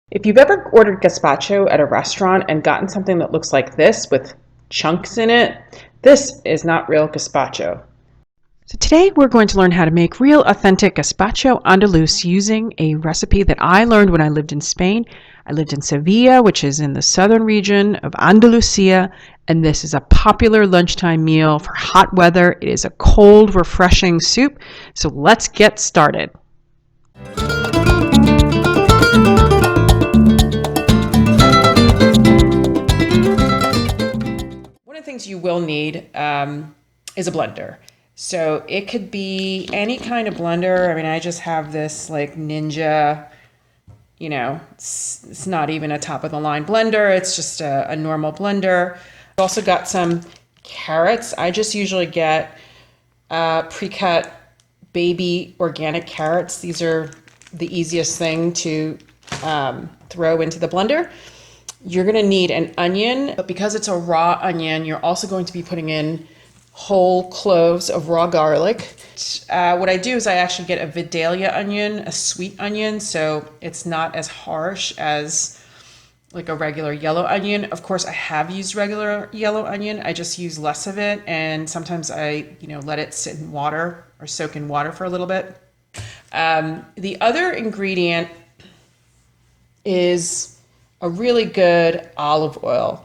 If you've ever ordered gazpacho at a restaurant and gotten something that looks like this with chunks in it, this is not real gazpacho. So today we're going to learn how to make real authentic Gazpacho Andaluz using a recipe that I learned when I lived in Spain. I lived in Seville, which is in the southern region of Andalusia, and this is a popular lunchtime meal for hot weather. It is a cold, refreshing soup. So let's get started. One of the things you will need is a blender. So it could be any kind of blender. I mean, I just have this like Ninja, it's not even a top of the line blender. It's just a normal blender. I've also got some carrots. I just usually get pre-cut baby organic carrots. These are the easiest thing to throw into the blender. You're going to need an onion, but because it's a raw onion, you're also going to be putting in whole cloves of raw garlic. What I do is I actually get a Vidalia onion, a sweet onion, so it's not as harsh as like a regular yellow onion. Of course, I have used regular yellow onion. I just use less of it, and sometimes I, let it sit in water or soak in water for a little bit. The other ingredient is a really good olive oil.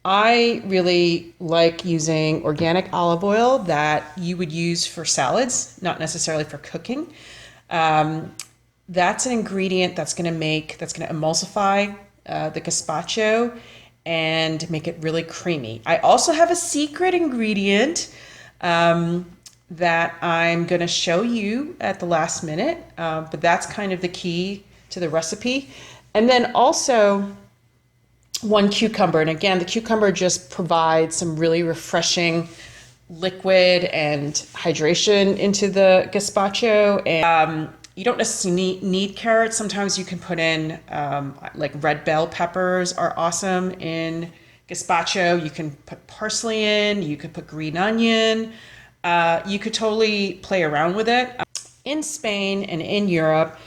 I really like using organic olive oil that you would use for salads, not necessarily for cooking. That's an ingredient that's going to emulsify the gazpacho and make it really creamy. I also have a secret ingredient that I'm going to show you at the last minute, but that's kind of the key to the recipe. And then also one cucumber. And again, the cucumber just provides some really refreshing liquid and hydration into the gazpacho. And you don't necessarily need carrots. Sometimes you can put in like red bell peppers are awesome in gazpacho. You can put parsley in, you could put green onion. You could totally play around with it. In Spain and in Europe,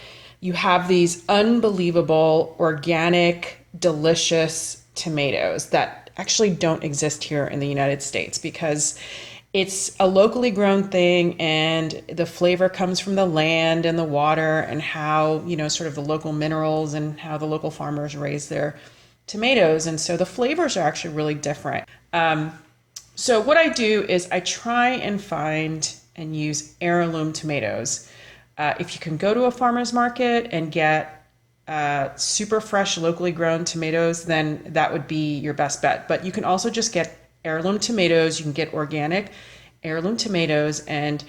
you have these unbelievable, organic, delicious tomatoes that actually don't exist here in the United States because it's a locally grown thing and the flavor comes from the land and the water and how, sort of the local minerals and how the local farmers raise their tomatoes. And so the flavors are actually really different. So what I do is I try and find and use heirloom tomatoes. If you can go to a farmer's market and get super fresh, locally grown tomatoes, then that would be your best bet. But you can also just get heirloom tomatoes. You can get organic heirloom tomatoes. And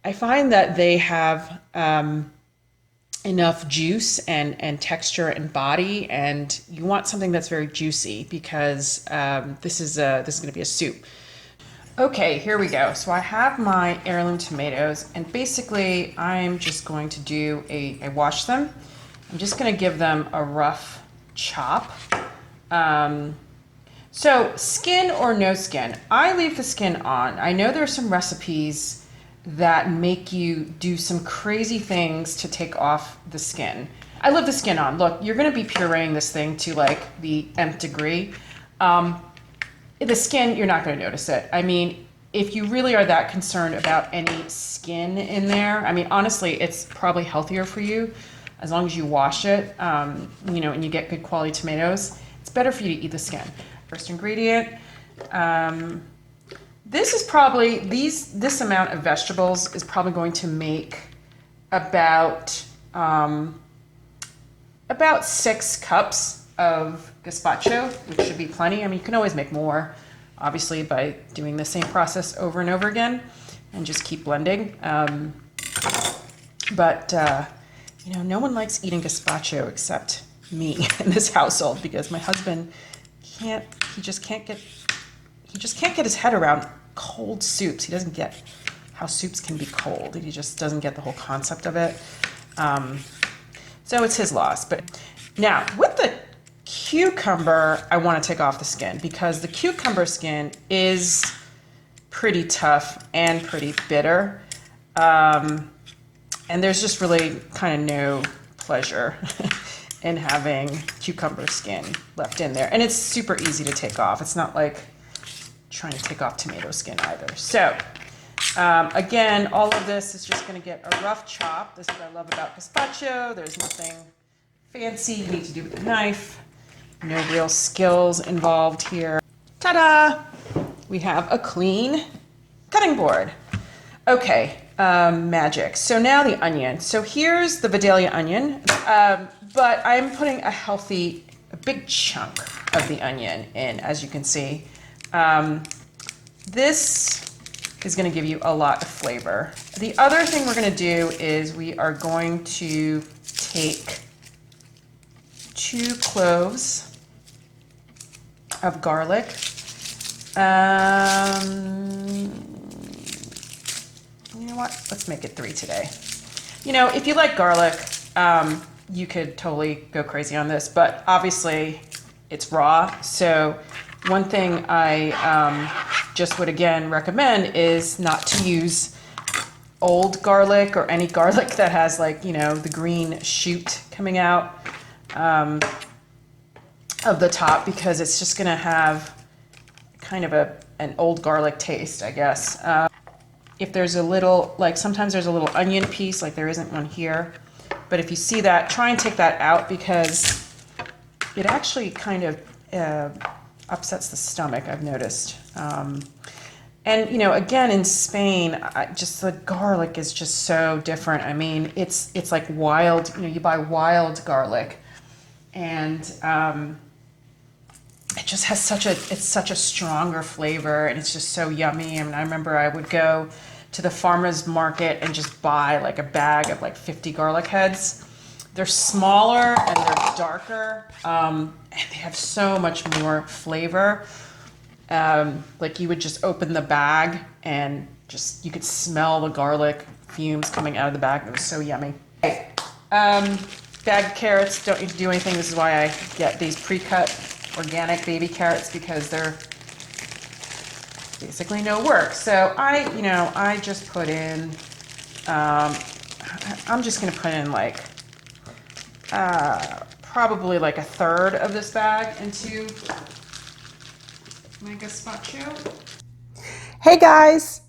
I find that they have enough juice and texture and body. And you want something that's very juicy because this is going to be a soup. Okay, here we go. So I have my heirloom tomatoes, and basically I'm just going to do I wash them. I'm just going to give them a rough chop. So skin or no skin, I leave the skin on. I know there are some recipes that make you do some crazy things to take off the skin. I leave the skin on. Look, you're going to be pureeing this thing to like the nth degree. The skin, you're not going to notice it. I mean, if you really are that concerned about any skin in there, I mean, honestly, it's probably healthier for you as long as you wash it, and you get good quality tomatoes. It's better for you to eat the skin. First ingredient. This is probably, this amount of vegetables is probably going to make about 6 cups of gazpacho, which should be plenty. I mean, you can always make more, obviously, by doing the same process over and over again and just keep blending. But no one likes eating gazpacho except me in this household because my husband just can't get his head around cold soups. He doesn't get how soups can be cold. He just doesn't get the whole concept of it. So it's his loss. But now with the cucumber, I want to take off the skin because the cucumber skin is pretty tough and pretty bitter. And there's just really kind of no pleasure in having cucumber skin left in there. And it's super easy to take off. It's not like trying to take off tomato skin either. So again, all of this is just going to get a rough chop. This is what I love about gazpacho. There's nothing fancy you need to do with a knife. No real skills involved here. Ta-da! We have a clean cutting board. Okay, magic. So now the onion. So here's the Vidalia onion, but I'm putting a big chunk of the onion in, as you can see. This is going to give you a lot of flavor. The other thing we're going to do is we are going to take 2 cloves of garlic. You know what? Let's make it 3 today. You know, if you like garlic, you could totally go crazy on this, but obviously it's raw. So one thing I just would again recommend is not to use old garlic or any garlic that has, like, you know, the green shoot coming out of the top, because it's just gonna have kind of an old garlic taste, I guess. If there's a little, like sometimes there's a little onion piece, like there isn't one here, but if you see that, try and take that out, because it actually kind of upsets the stomach, I've noticed. And you know, again, in Spain, just the garlic is just so different. I mean, it's like wild, you know, you buy wild garlic, and it just has such a stronger flavor, and it's just so yummy. I mean, I remember I would go to the farmer's market and just buy like a bag of like 50 garlic heads. They're smaller and they're darker, and they have so much more flavor. Like you would just open the bag and just, you could smell the garlic fumes coming out of the bag. It was so yummy. Okay. Bagged carrots, don't need to do anything. This is why I get these pre-cut organic baby carrots, because they're basically no work. So I just put in, I'm just gonna put in like, probably like 1/3 of this bag into my gazpacho. Hey guys,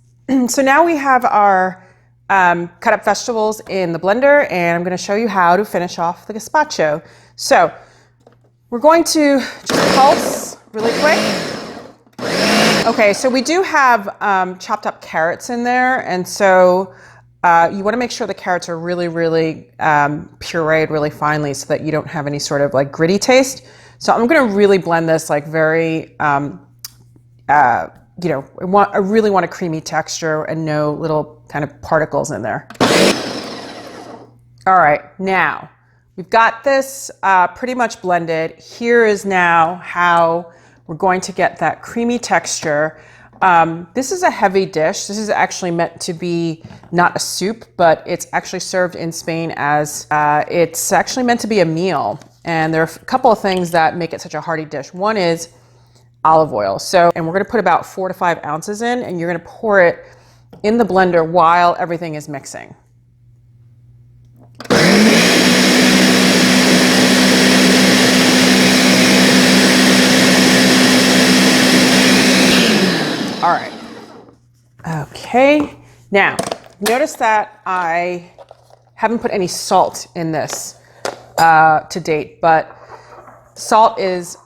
so now we have our cut up vegetables in the blender, and I'm gonna show you how to finish off the gazpacho. So we're going to just pulse really quick. Okay, so we do have chopped up carrots in there, and so you want to make sure the carrots are really, really pureed really finely, so that you don't have any sort of like gritty taste. So I'm going to really blend this like very, you know, I really want a creamy texture and no little kind of particles in there. All right, now we've got this pretty much blended. Here is now how we're going to get that creamy texture. This is a heavy dish. This is actually meant to be not a soup, but it's actually served in Spain as, it's actually meant to be a meal. And there are a couple of things that make it such a hearty dish. One is olive oil. And we're gonna put about 4 to 5 ounces in, and you're gonna pour it in the blender while everything is mixing. All right. Okay. Now, notice that I haven't put any salt in this to date, but salt is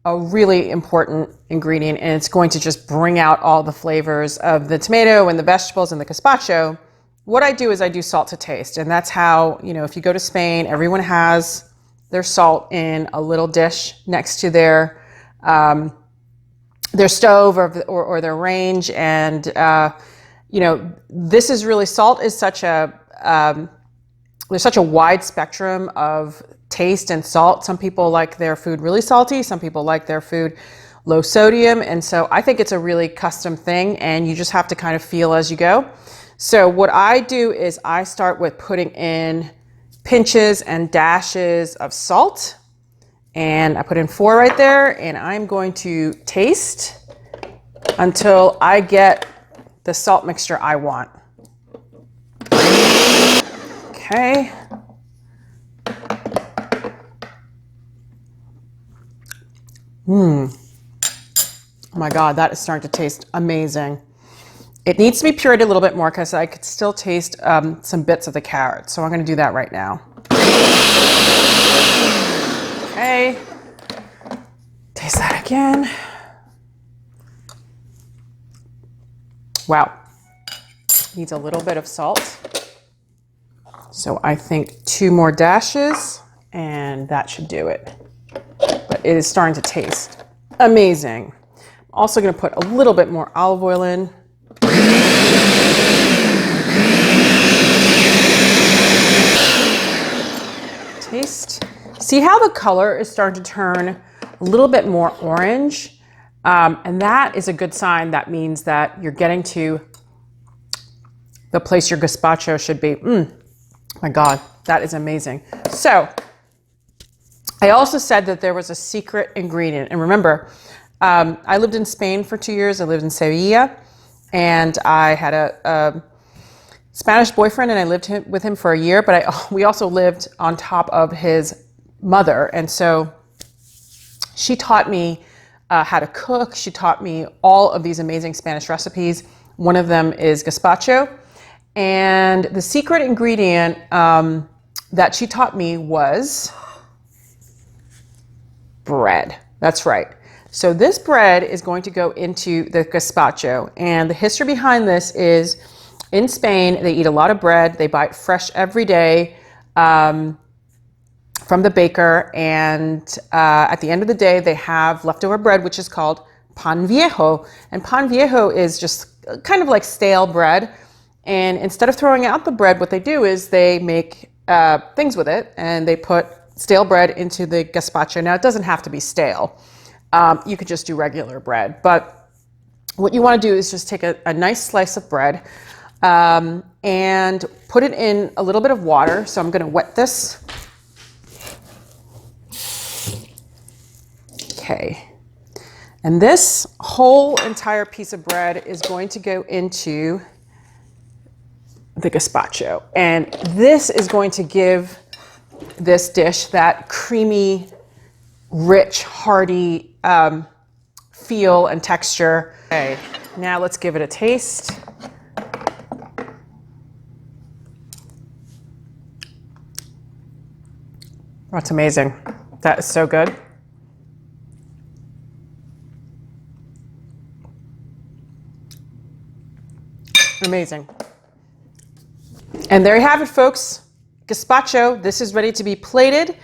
a really important ingredient, and it's going to just bring out all the flavors of the tomato and the vegetables and the gazpacho. What I do is I do salt to taste, and that's how, you know, if you go to Spain, everyone has their salt in a little dish next to their stove or their range. And, you know, this is really, salt is such a, there's such a wide spectrum of taste and salt. Some people like their food really salty. Some people like their food low sodium. And so I think it's a really custom thing, and you just have to kind of feel as you go. So what I do is I start with putting in pinches and dashes of salt. And I put in 4 right there, and I'm going to taste until I get the salt mixture I want. Okay. Oh my God, that is starting to taste amazing. It needs to be pureed a little bit more because I could still taste some bits of the carrot. So I'm going to do that right now. Okay. Taste that again. Wow. Needs a little bit of salt. So I think 2 more dashes and that should do it. But it is starting to taste amazing. I'm also going to put a little bit more olive oil in. Taste. See how the color is starting to turn a little bit more orange? And that is a good sign. That means that you're getting to the place your gazpacho should be. My God, that is amazing. So I also said that there was a secret ingredient. And remember, I lived in Spain for 2 years. I lived in Seville, and I had a Spanish boyfriend, and I lived with him for a year, but we also lived on top of his mother. And so she taught me how to cook. She taught me all of these amazing Spanish recipes. One of them is gazpacho. And the secret ingredient that she taught me was bread. That's right. So this bread is going to go into the gazpacho. And the history behind this is in Spain, they eat a lot of bread. They buy it fresh every day from the baker. And at the end of the day, they have leftover bread, which is called pan viejo. And pan viejo is just kind of like stale bread. And instead of throwing out the bread, what they do is they make things with it, and they put stale bread into the gazpacho. Now, it doesn't have to be stale. You could just do regular bread. But what you want to do is just take a nice slice of bread and put it in a little bit of water. So I'm going to wet this. Okay. And this whole entire piece of bread is going to go into the gazpacho. And this is going to give this dish that creamy, rich, hearty feel and texture. Okay, now let's give it a taste. That's amazing. That is so good. Amazing. And there you have it, folks. Gazpacho. This is ready to be plated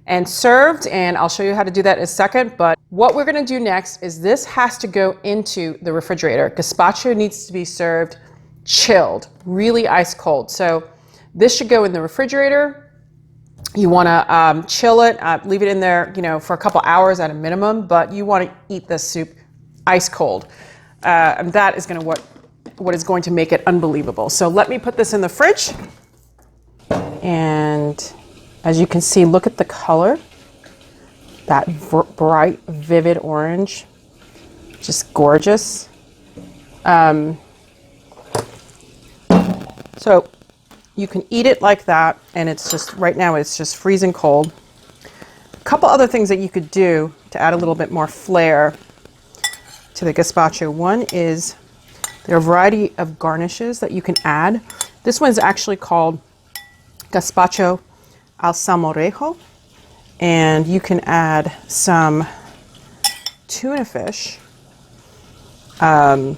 and served, and I'll show you how to do that in a second. But what we're going to do next is this has to go into the refrigerator. Gazpacho needs to be served chilled, really ice cold. So this should go in the refrigerator. You want to chill it, leave it in there, for a couple hours at a minimum, but you want to eat this soup ice cold. And that is going to what is going to make it unbelievable. So let me put this in the fridge. And as you can see, look at the color. That bright, vivid orange. Just gorgeous. So you can eat it like that, and it's just, right now it's just freezing cold. A couple other things that you could do to add a little bit more flair to the gazpacho. One is there are a variety of garnishes that you can add. This one's actually called Gazpacho al salmorejo, and you can add some tuna fish, canned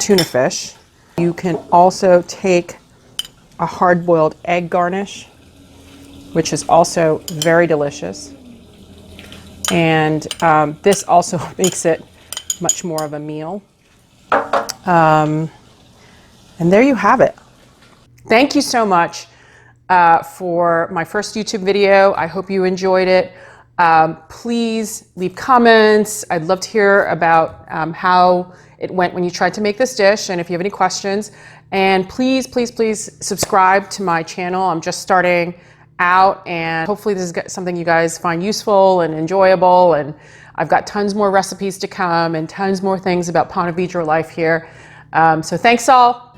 tuna fish. You can also take a hard-boiled egg garnish, which is also very delicious. And this also makes it much more of a meal. And there you have it. Thank you so much for my first YouTube video. I hope you enjoyed it. Please leave comments. I'd love to hear about how it went when you tried to make this dish, and if you have any questions. And please, please, please subscribe to my channel. I'm just starting out, and hopefully this is something you guys find useful and enjoyable. And I've got tons more recipes to come and tons more things about Ponte Vedra life here. So thanks all.